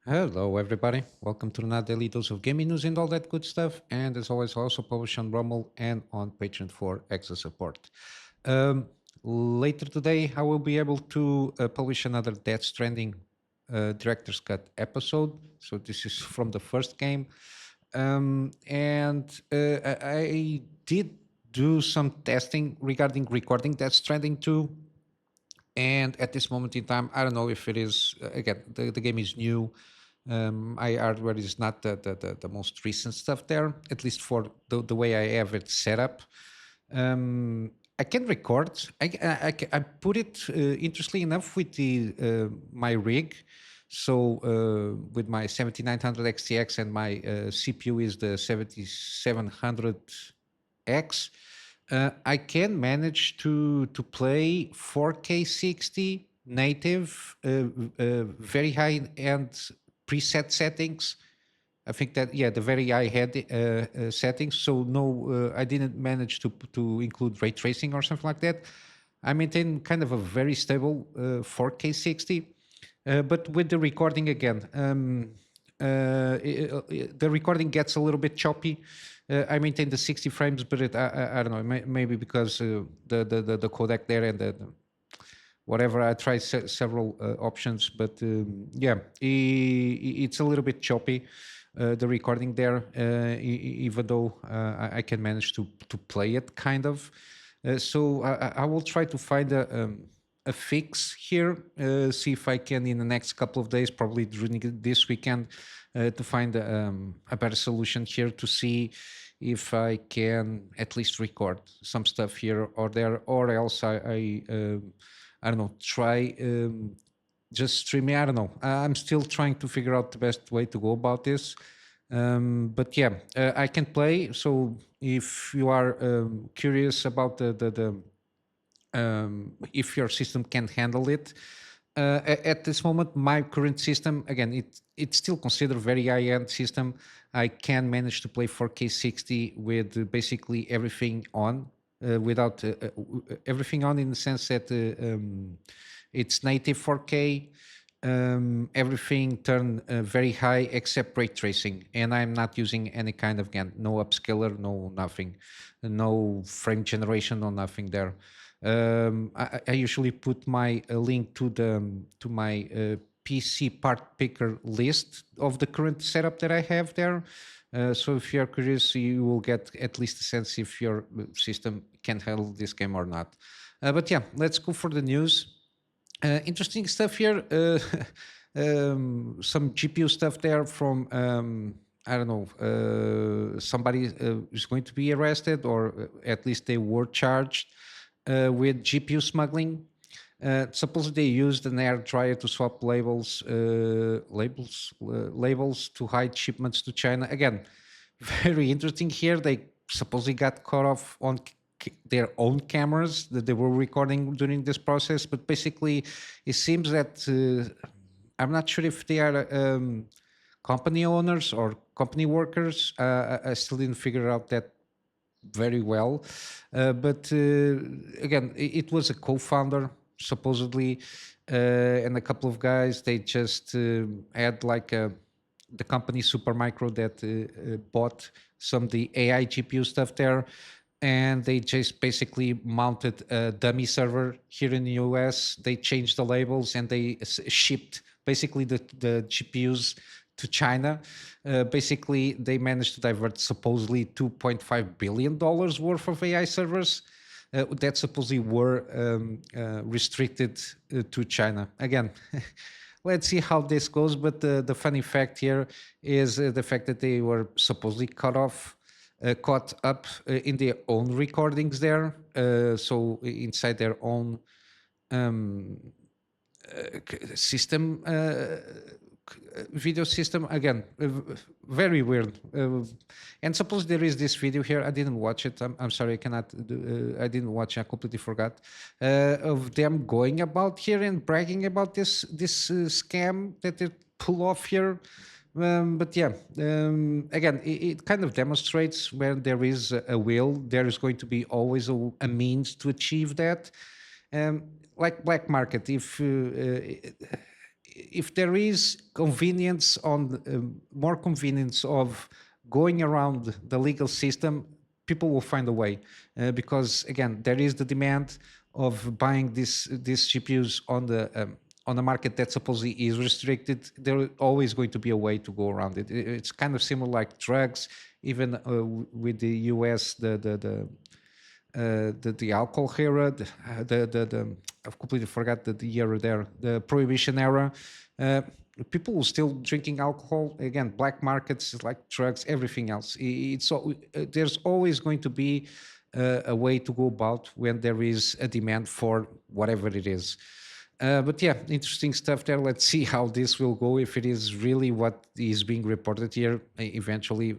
Hello, everybody. Welcome to another daily dose of gaming news and all that good stuff. And as always, I also publish on Rumble and on Patreon for extra support. Um, Later today, I will be able to publish another Death Stranding Director's Cut episode. So this is from the first game. And I did do some testing regarding recording Death Stranding 2. And at this moment in time, I don't know if it is, again, the game is new. I hardware is not the most recent stuff there, at least for the way I have it set up. I can record. I put it, interestingly enough, with the my rig. So with my 7900 XTX and my CPU is the 7700X, I can manage to play 4K 60 native, very high end preset settings. I think that the very high head settings. So no, I didn't manage to include ray tracing or something like that. I maintain kind of a very stable 4K 60, but with the recording again, the recording gets a little bit choppy. I maintain the 60 frames, but I don't know, maybe because the codec there and the whatever. I tried several options, but it's a little bit choppy. The recording there, even though I can manage to play it kind of. So I will try to find a fix here. See if I can in the next couple of days, probably during this weekend, to find a better solution here to see if I can at least record some stuff here or there, or else I don't know, try just streaming. I don't know. I'm still trying to figure out the best way to go about this. But yeah, I can play. So if you are curious about if your system can handle it, at this moment, my current system, again, it's still considered very high-end system. I can manage to play 4K 60 with basically everything on, without everything on in the sense that it's native 4K, everything turned very high except ray tracing, and I'm not using any kind of, again, no upscaler, no nothing, no frame generation, no nothing there. I usually put my link to my PC part picker list of the current setup that I have there. So if you're curious, you will get at least a sense if your system can handle this game or not. But yeah, let's go for the news. Interesting stuff here. Some GPU stuff there from I don't know. Somebody is going to be arrested, or at least they were charged with GPU smuggling. Supposedly they used an air dryer to swap labels to hide shipments to China. Again, very interesting here. They supposedly got caught off on their own cameras that they were recording during this process. But basically, it seems that I'm not sure if they are company owners or company workers. I still didn't figure out that very well. But again, it was a co-founder supposedly, and a couple of guys. They just had like the company Supermicro that bought some of the AI GPU stuff there, and they just basically mounted a dummy server here in the US. They changed the labels and they shipped basically the GPUs to China. Basically, they managed to divert supposedly $2.5 billion worth of AI servers that supposedly were restricted to China. Again, let's see how this goes. But the funny fact here is the fact that they were supposedly caught up in their own recordings there. So inside their own system, video system. Again, very weird. And suppose there is this video here. I didn't watch it. I'm sorry, I cannot. I didn't watch. I completely forgot of them going about here and bragging about this scam that they pull off here. But yeah, again, it kind of demonstrates where there is a will, there is going to be always a means to achieve that. Like black market, if there is convenience on more convenience of going around the legal system, people will find a way, because again, there is the demand of buying these GPUs on the market that supposedly is restricted. There is always going to be a way to go around it. It's kind of similar like drugs, even with the US, the alcohol era, I've completely forgot the era there, the prohibition era. People were still drinking alcohol. Again, black markets like drugs, everything else. There's always going to be a way to go about when there is a demand for whatever it is. But yeah, interesting stuff there. Let's see how this will go. If it is really what is being reported here, eventually,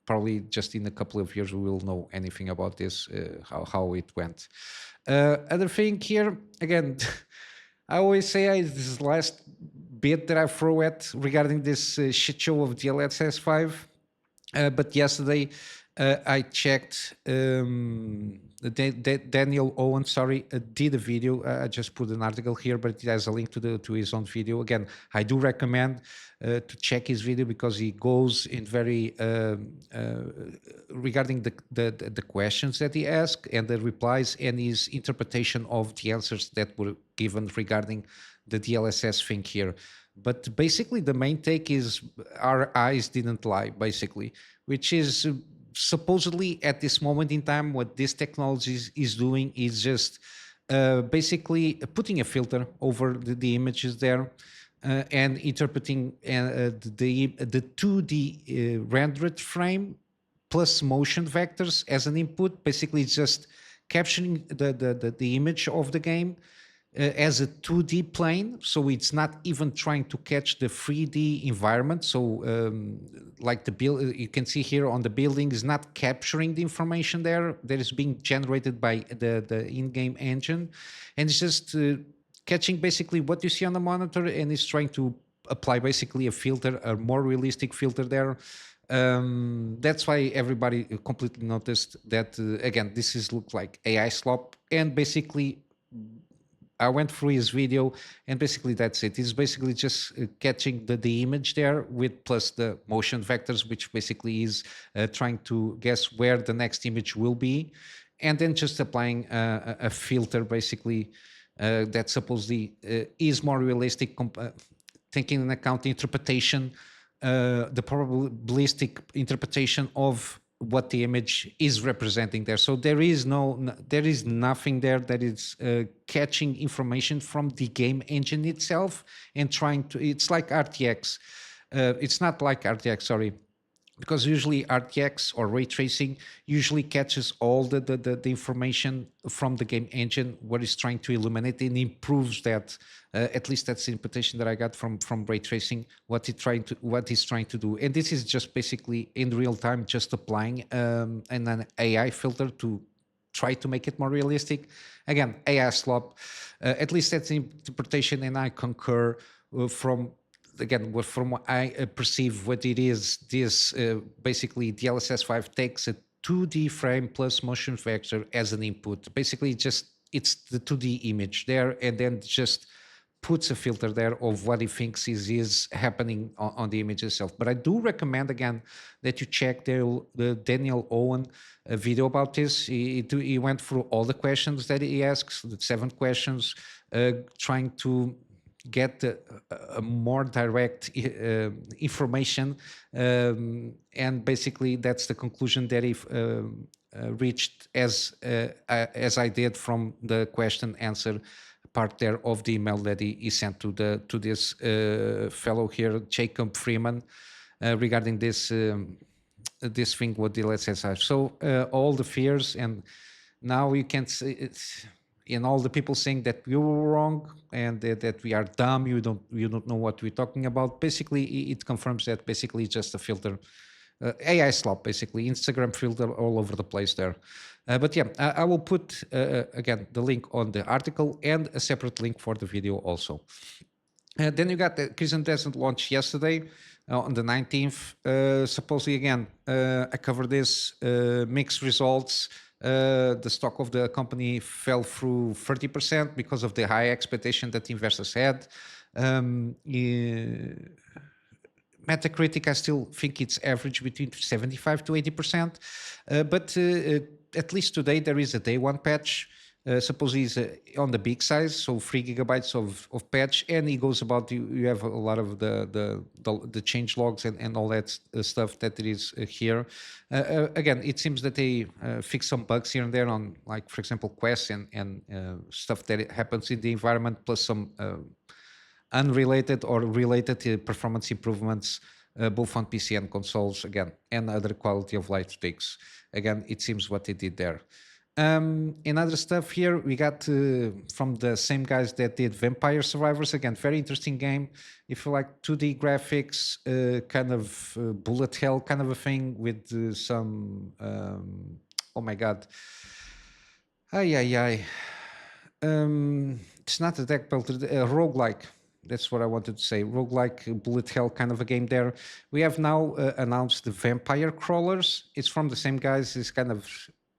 probably just in a couple of years, we will know anything about this, how it went. Other thing here, again, I always say this is the last bit that I throw at regarding this shit show of DLSS 5. But yesterday, I checked. Daniel Owen, did a video. I just put an article here, but it has a link to his own video. Again, I do recommend to check his video because he goes in very regarding the questions that he asked and the replies and his interpretation of the answers that were given regarding the DLSS thing here. But basically, the main take is our eyes didn't lie, basically, which is supposedly at this moment in time, what this technology is doing is just basically putting a filter over the images there and interpreting the 2D rendered frame plus motion vectors as an input. Basically, it's just capturing the image of the game as a 2D plane, so it's not even trying to catch the 3D environment. So like you can see here on the building is not capturing the information there that is being generated by the in-game engine, and it's just catching basically what you see on the monitor, and it's trying to apply basically a filter, a more realistic filter there. That's why everybody completely noticed that again, this looked like AI slop, and basically I went through his video, and basically that's it. It's basically just catching the image there with plus the motion vectors, which basically is trying to guess where the next image will be, and then just applying a filter basically that supposedly is more realistic, taking into account the interpretation, the probabilistic interpretation of what the image is representing there. So there is nothing there that is catching information from the game engine itself and trying to. It's like RTX. It's not like RTX. Sorry. Because usually RTX or ray tracing usually catches all the information from the game engine, what is trying to illuminate, and improves that. At least that's the interpretation that I got from ray tracing, what he's trying to do. And this is just basically in real time, just applying an AI filter to try to make it more realistic. Again, AI slop. At least that's the interpretation, and I concur from what I perceive what it is. This basically DLSS 5 takes a 2D frame plus motion vector as an input. Basically, it's the 2D image there, and then just puts a filter there of what he thinks is happening on the image itself. But I do recommend again that you check the Daniel Owen video about this. He went through all the questions that he asks, the 7 questions, trying to get a more direct information, and basically that's the conclusion that he reached as I did from the question answer part there of the email that he sent to this fellow here, Jacob Freeman, regarding this thing with the DLSS. So all the fears, and now you can see it's, and all the people saying that we were wrong and that we are dumb, you don't know what we're talking about. Basically, it confirms that basically it's just a filter, AI slop, basically Instagram filter all over the place there. But yeah, I will put again the link on the article and a separate link for the video also. Then you got the Kingston Desert launch yesterday on the 19th. Supposedly again, I covered this mixed results. The stock of the company fell through 30% because of the high expectation that investors had. Metacritic, I still think it's average between 75 to 80%, but at least today there is a day one patch. Suppose it's on the big size, so 3 gigabytes of patch, and it goes about you have a lot of the change logs and all that stuff that it is here. Again, it seems that they fix some bugs here and there on, like, for example, quests and stuff that happens in the environment, plus some unrelated or related to performance improvements, both on PC and consoles, again, and other quality of life takes. Again, it seems what they did there. In other stuff here, we got from the same guys that did Vampire Survivors. Again, very interesting game. If you like 2D graphics, kind of bullet hell kind of a thing with some, oh my God. It's not a deck builder, a roguelike. That's what I wanted to say. Roguelike, bullet hell kind of a game there. We have now announced the Vampire Crawlers. It's from the same guys. It's kind of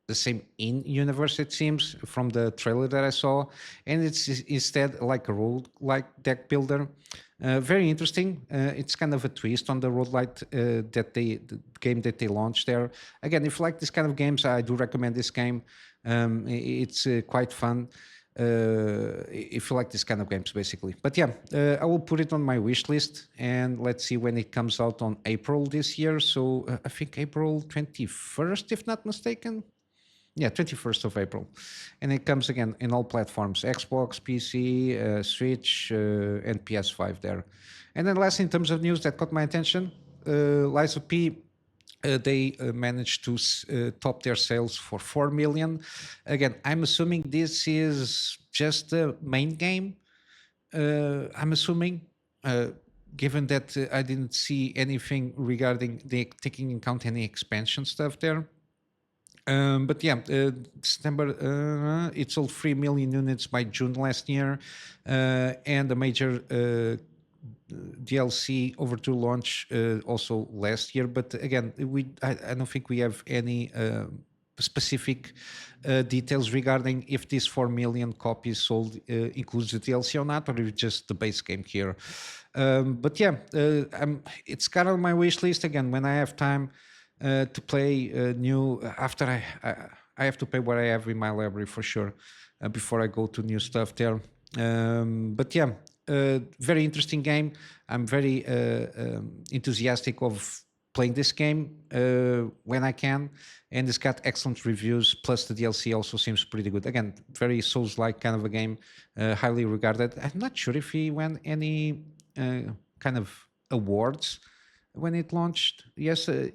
the same in-universe, it seems, from the trailer that I saw. And it's instead like a roguelike deck builder. Very interesting. It's kind of a twist on the roguelike the game that they launched there. Again, if you like this kind of games, I do recommend this game. It's quite fun. If you like this kind of games, basically. But yeah, I will put it on my wish list, and let's see when it comes out on April this year. So I think April 21st, if not mistaken. Yeah, 21st of April. And it comes again in all platforms, Xbox, PC, Switch, and PS5 there. And then last, in terms of news that caught my attention, Lies of P, they managed to top their sales for 4 million. Again, I'm assuming this is just the main game. I'm assuming, given that I didn't see anything regarding taking into account any expansion stuff there. But yeah, September, it sold 3 million units by June last year, and a major DLC overdue launch also last year. But again, I don't think we have any specific details regarding if this 4 million copies sold includes the DLC or not, or if it's just the base game here. But yeah, it's kind of on my wish list again when I have time. To play new after I have to play what I have in my library for sure before I go to new stuff there. But yeah, very interesting game. I'm very enthusiastic of playing this game when I can, and it's got excellent reviews. Plus the DLC also seems pretty good. Again, very Souls-like kind of a game, highly regarded. I'm not sure if he won any kind of awards when it launched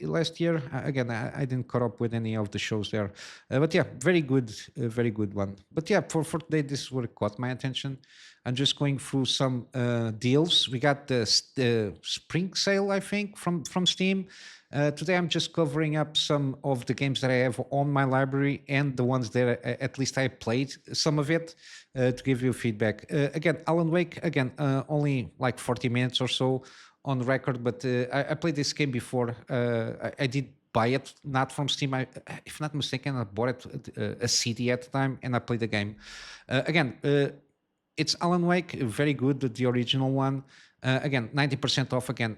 last year. Again, I didn't caught up with any of the shows there, but yeah, very good one. But yeah, for today, this is what caught my attention. I'm just going through some deals. We got the spring sale, I think, from Steam. Today I'm just covering up some of the games that I have on my library and the ones that at least I played some of it to give you feedback. Again, Alan Wake, only like 40 minutes or so on record, but I played this game before. I did buy it, not from Steam. If not mistaken, I bought it a CD at the time, and I played the game. Again, it's Alan Wake, very good, the original one. Again, 90% off. Again,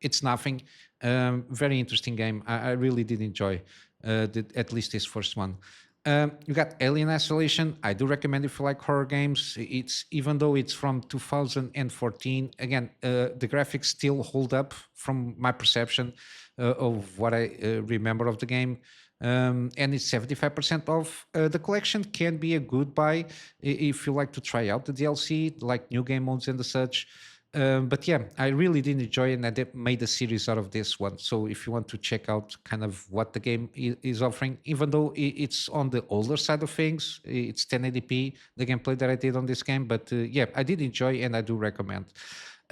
it's nothing. Very interesting game. I really did enjoy at least this first one. You got Alien Isolation. I do recommend if you like horror games. It's even though it's from 2014. Again, the graphics still hold up from my perception of what I remember of the game. And it's 75% off. The collection can be a good buy if you like to try out the DLC, like new game modes and the such. But yeah, I really did enjoy it, and I made a series out of this one. So if you want to check out kind of what the game is offering, even though it's on the older side of things, it's 1080p, the gameplay that I did on this game. But yeah, I did enjoy, and I do recommend.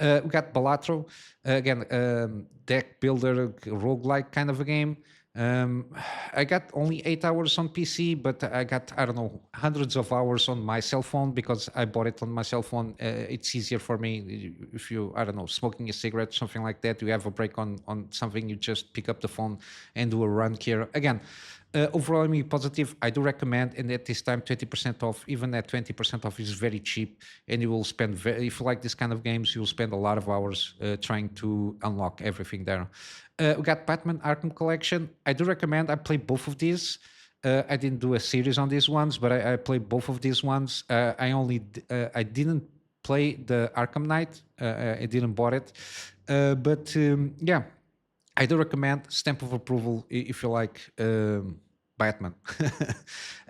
We got Balatro, again, deck builder, roguelike kind of a game. Um, I got only 8 hours on PC, but I got, I don't know, hundreds of hours on my cell phone because I bought it on my cell phone. It's easier for me if you, I don't know, smoking a cigarette, something like that. You have a break on something, you just pick up the phone and do a run here. Again, overall, I'm positive. I do recommend, and at this time, 20% off, even at 20% off, is very cheap. And you will spend, if you like this kind of games, you'll spend a lot of hours trying to unlock everything there. We got Batman Arkham Collection. I do recommend. I play both of these. I didn't do a series on these ones, but I played both of these ones. I didn't play the Arkham Knight. I didn't bought it, but yeah, I do recommend. Stamp of approval if you like Batman.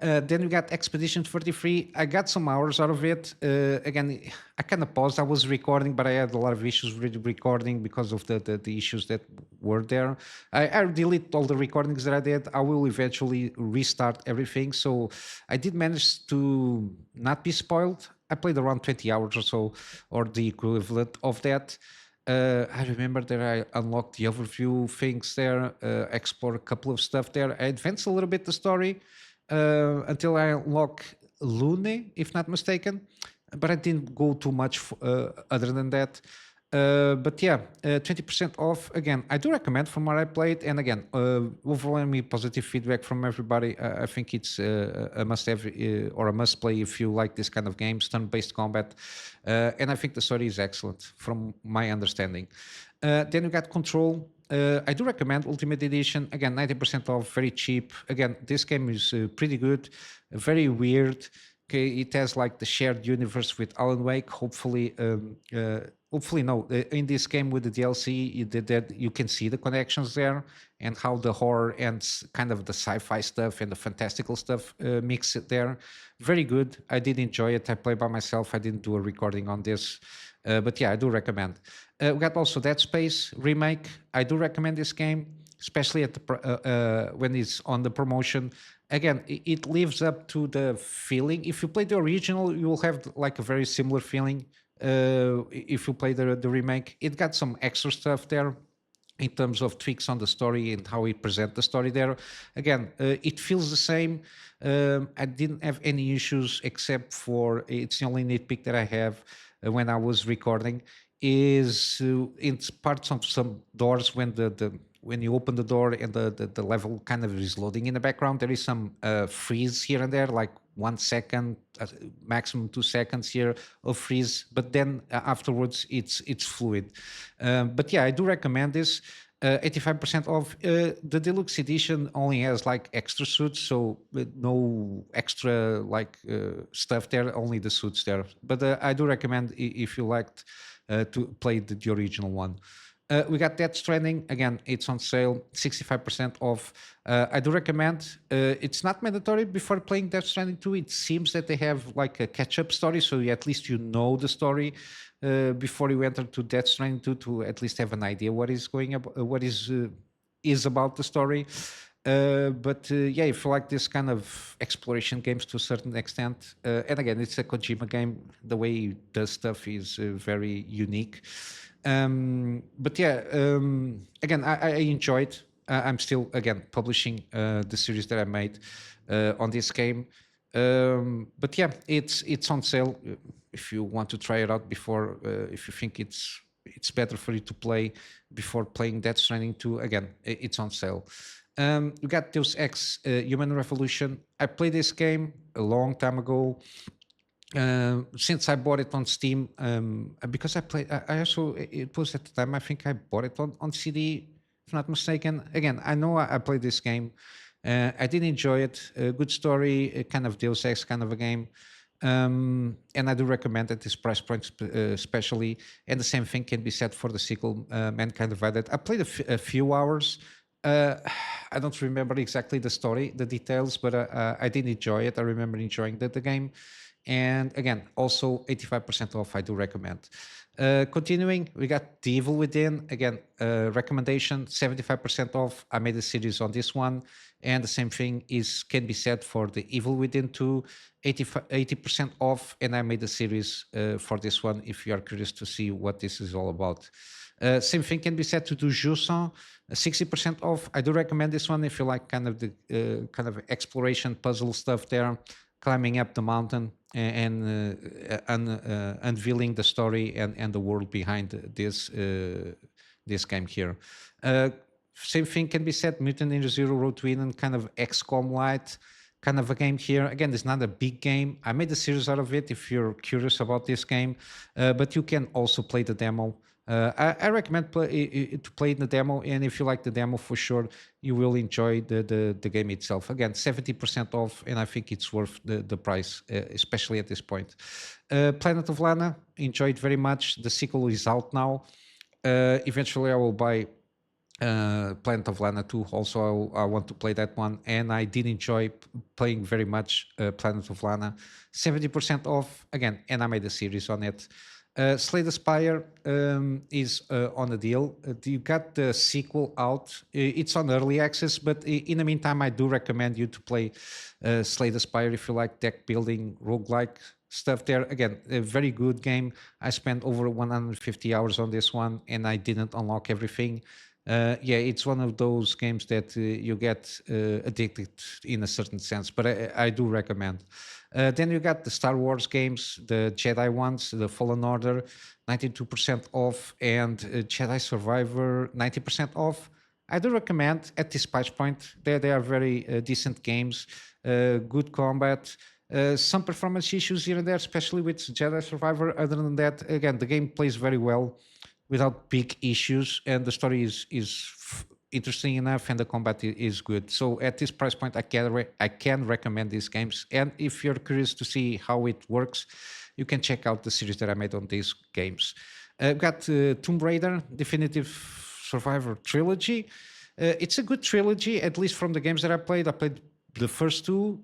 Then we got Expedition 33. I got some hours out of it. Again, I kind of paused. I was recording, but I had a lot of issues with recording because of the issues that were there. I deleted all the recordings that I did. I will eventually restart everything. So I did manage to not be spoiled. I played around 20 hours or so, or the equivalent of that. I remember that I unlocked the overview things there, explored a couple of stuff there. I advanced a little bit the story until I unlock Lune, if not mistaken, but I didn't go too much other than that. But yeah, 20% off. Again, I do recommend from what I played. And again, overwhelmingly positive feedback from everybody. I think it's a must-have or a must-play if you like this kind of games, turn-based combat. And I think the story is excellent from my understanding. Then you got Control. I do recommend Ultimate Edition. Again, 90% off, very cheap. Again, this game is pretty good, very weird. Okay, it has like the shared universe with Alan Wake. Hopefully, no. In this game with the DLC, you can see the connections there and how the horror and kind of the sci-fi stuff and the fantastical stuff mix it there. Very good. I did enjoy it. I played by myself. I didn't do a recording on this. But yeah, I do recommend. We got also Dead Space remake. I do recommend this game, especially at when it's on the promotion. Again, it lives up to the feeling. If you play the original, you will have like a very similar feeling. If you play the remake, it got some extra stuff there in terms of tweaks on the story and how we present the story there. Again, it feels the same. I didn't have any issues except for, it's the only nitpick that I have when I was recording, is in parts of some doors when when you open the door and the level kind of is loading in the background, there is some freeze here and there, like 1 second, maximum 2 seconds here of freeze, but then afterwards it's fluid. But yeah, I do recommend this. 85% off. The deluxe edition only has like extra suits, so no extra like stuff there, only the suits there. But I do recommend if you liked to play the original one. We got Death Stranding. Again, it's on sale, 65% off. I do recommend. It's not mandatory before playing Death Stranding 2. It seems that they have like a catch-up story, so at least you know the story before you enter to Death Stranding 2 to at least have an idea what is going about, what is about the story. But yeah, if you like this kind of exploration games to a certain extent, and again, it's a Kojima game. The way he does stuff is very unique. But yeah, again, I enjoyed. I'm still again publishing the series that I made on this game. But yeah, it's on sale if you want to try it out before. If you think it's better for you to play before playing Death Stranding 2. Again, it's on sale. We got Deus Ex Human Revolution. I played this game a long time ago. Since I bought it on Steam, because I also, it was at the time, I think I bought it on CD, if not mistaken. Again, I know I played this game. I did enjoy it. A good story, a kind of Deus Ex kind of a game. And I do recommend at this price point, especially. And the same thing can be said for the sequel, Mankind Divided. I played a few hours. I don't remember exactly the story, the details, but I did enjoy it. I remember enjoying the game. And again, also 85% off, I do recommend. Continuing, we got The Evil Within. Again, recommendation, 75% off. I made a series on this one. And the same thing can be said for The Evil Within 2, 80% off. And I made a series for this one if you are curious to see what this is all about. Same thing can be said to Do Jusant, 60% off. I do recommend this one if you like kind of the kind of exploration puzzle stuff there, climbing up the mountain and unveiling the story and the world behind this game here. Same thing can be said, Mutant Ninja Zero Road to Eden, kind of XCOM light kind of a game here. Again, it's not a big game. I made a series out of it if you're curious about this game, but you can also play the demo. I recommend to play the demo, and if you like the demo, for sure, you will enjoy the game itself. Again, 70% off, and I think it's worth the price, especially at this point. Planet of Lana, enjoyed very much. The sequel is out now. Eventually, I will buy Planet of Lana 2. Also, I want to play that one, and I did enjoy playing very much Planet of Lana. 70% off, again, and I made a series on it. Slay the Spire is on a deal. You got the sequel out. It's on early access, but in the meantime, I do recommend you to play Slay the Spire if you like deck building, roguelike stuff there. Again, a very good game. I spent over 150 hours on this one, and I didn't unlock everything. Yeah, it's one of those games that you get addicted in a certain sense, but I do recommend. Then you got the Star Wars games, the Jedi ones, the Fallen Order, 92% off, and Jedi Survivor, 90% off. I do recommend at this price point. They are very decent games, good combat, some performance issues here and there, especially with Jedi Survivor. Other than that, again, the game plays very well without big issues, and the story is interesting enough, and the combat is good. So at this price point, I can recommend these games. And if you're curious to see how it works, you can check out the series that I made on these games. I've got Tomb Raider Definitive Survivor Trilogy. It's a good trilogy, at least from the games that I played. I played the first two,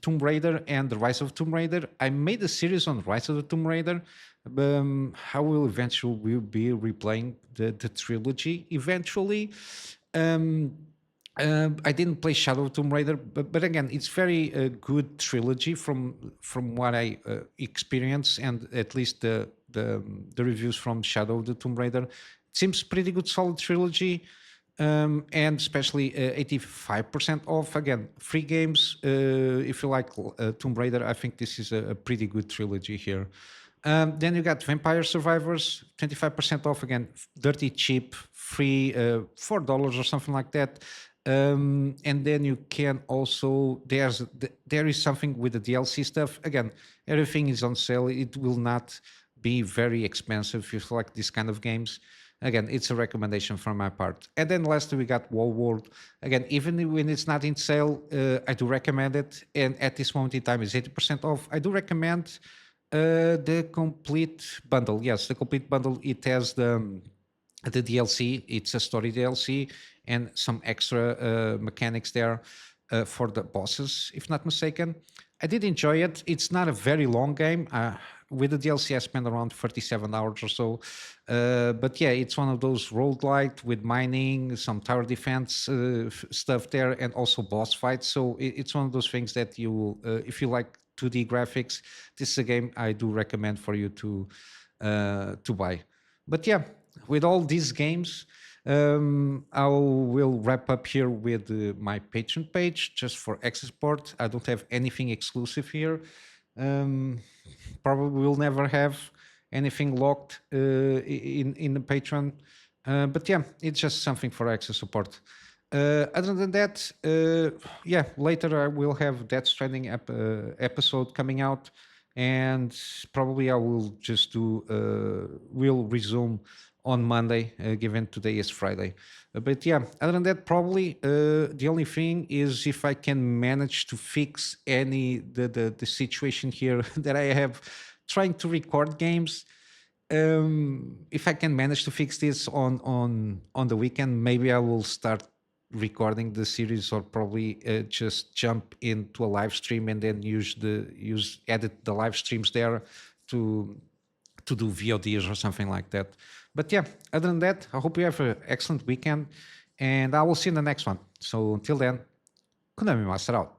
Tomb Raider and the Rise of Tomb Raider. I made a series on Rise of the Tomb Raider. I will eventually be replaying the trilogy eventually. I didn't play Shadow of Tomb Raider, but again, it's very good trilogy from what I experienced, and at least the reviews from Shadow of the Tomb Raider. It seems pretty good, solid trilogy. And especially 85% off. Again, free games. If you like Tomb Raider, I think this is a pretty good trilogy here. Then you got Vampire Survivors, 25% off. Again, dirty cheap, free, $4 or something like that. And then you can also, there is something with the DLC stuff. Again, everything is on sale. It will not be very expensive if you like this kind of games. Again, it's a recommendation from my part. And then lastly, we got Wall World. Again, even when it's not in sale, I do recommend it. And at this moment in time, it's 80% off. I do recommend the complete bundle. Yes, the complete bundle. It has the DLC. It's a story DLC and some extra mechanics there for the bosses, if not mistaken. I did enjoy it. It's not a very long game. With the DLC, I spent around 37 hours or so. But yeah, it's one of those roguelike with mining, some tower defense stuff there, and also boss fights. So it's one of those things that you will, if you like 2D graphics, this is a game I do recommend for you to buy. But yeah, with all these games, I will wrap up here with my Patreon page just for access support. I don't have anything exclusive here. Probably will never have anything locked in the Patreon. But yeah, it's just something for access support. Other than that, yeah, later I will have Death Stranding episode coming out, and probably I will just will resume on Monday, given today is Friday. But yeah, other than that, probably the only thing is if I can manage to fix the situation here that I have trying to record games. If I can manage to fix this on the weekend, maybe I will start recording the series, or probably just jump into a live stream and then edit the live streams there to do VODs or something like that. But yeah, other than that, I hope you have an excellent weekend, and I will see you in the next one. So until then, Kunamy Master out.